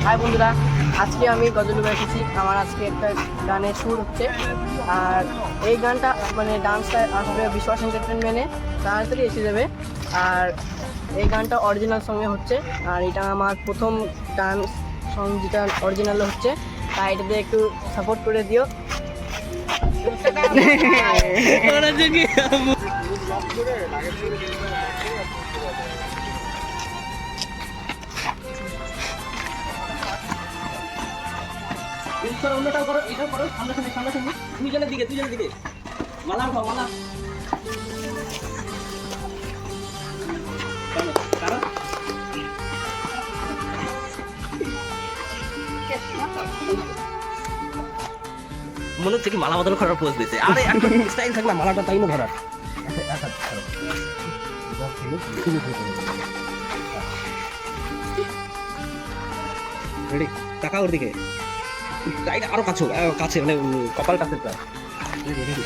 High বন্ধুরা, আজকে আমি গজলুবে এসেছি। আমার আজকে একটা গানের সুর হচ্ছে, আর এই গানটা মানে ডান্সটা আসবে বিশ্বাস এন্টারটেনমেন্টে, তাড়াতাড়ি এসে যাবে। আর এই গানটা অরিজিনাল সঙ্গে হচ্ছে, আর এটা আমার প্রথম ডান্স সং যেটা অরিজিনালে হচ্ছে, তাই এটাতে একটু সাপোর্ট করে দিও। অন্যটাও করো, এটাও করো, সামনাসামনি সামনাসামনি, দুইজনের দিকে মালা উঠাও, মালা মনে হচ্ছে কি মালা বদল করার পোজ দিতে। আরে একটা স্টাইল থাক না, মালাটা তাই না ধরার। রেডি, টাকা ওর দিকে টাইট, আরো কাছে কাছে, মানে কপাল কাছে প্রায়। রেডি রেডি,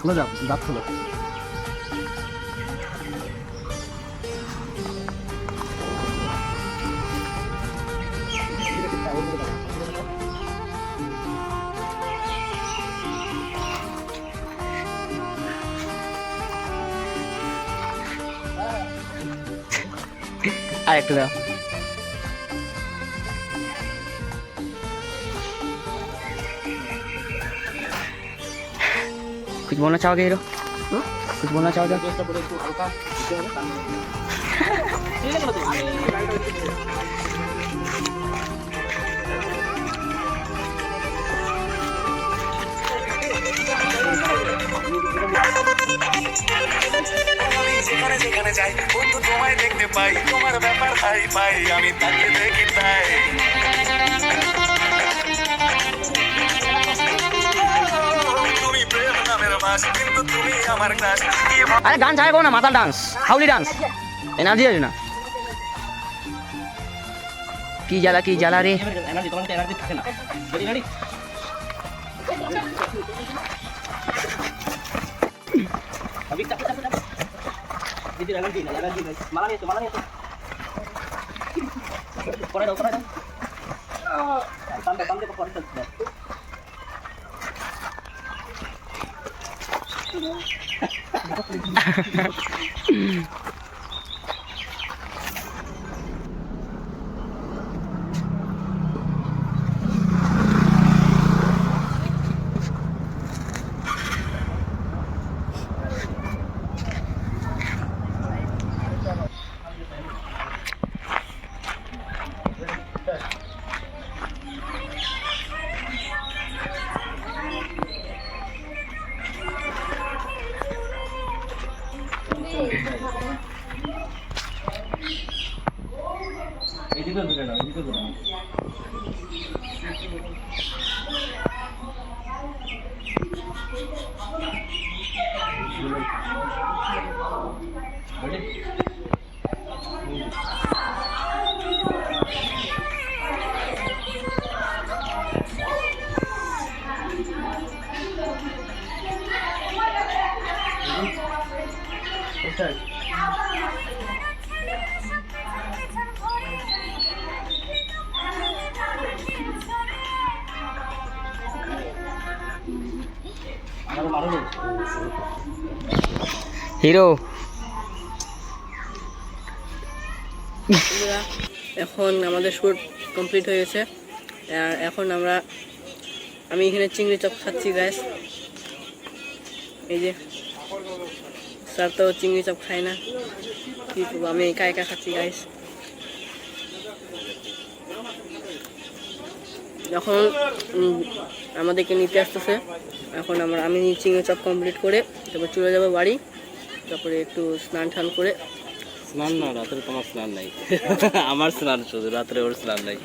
খোলা যাও, দাঁত খোলো। আর একটু দাও। कुछ बोलना चाहोगे हीरो? कुछ बोलना चाहोगे? যেখানে যেখানে যাই বন্ধু তোমায় দেখতে পাই, তোমার ব্যাপার হাই পাই, আমি তাকে দেখি তাই। তুমি প্রেম নামের বাস, কিন্তু তুমি আমার ক্লাস। अरे गान चाहे ना माता डांस, हाउली डांस, एनर्जी है ना की जाला रे। এনার্জি তোমার এনার্জি থাকে না। রেডি রেডি, अभी चाप चाप चाप दीदी एनार्जी माला নিয়ে পরে দাও টান দে পরে চলছে। এদিকে ধরে নাও, এদিকে ধরে নাও। হিরো এখন আমাদের শ্যুট কমপ্লিট হয়ে গেছে। আর এখন আমি এখানে চিংড়ি চপ খাচ্ছি গ্যাস। এই যে স্যার তো চিংড়ি চপ খায় না, কি করবো, আমি একা একা খাচ্ছি গাইস। যখন আমাদেরকে নিতে আসতেছে, এখন আমি চিংড়ি চপ কমপ্লিট করে তারপর চলে যাবো বাড়ি, তারপরে একটু স্নান টান করে। স্নান না, রাত্রে তোমার স্নান নাই, আমার স্নান শুধু, রাত্রে ওর স্নান নাই।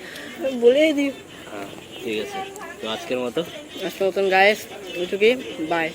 বলেই দিই। হ্যাঁ ঠিক আছে, তো আজকের মতন গাইস, ওইটুকুই, বাই।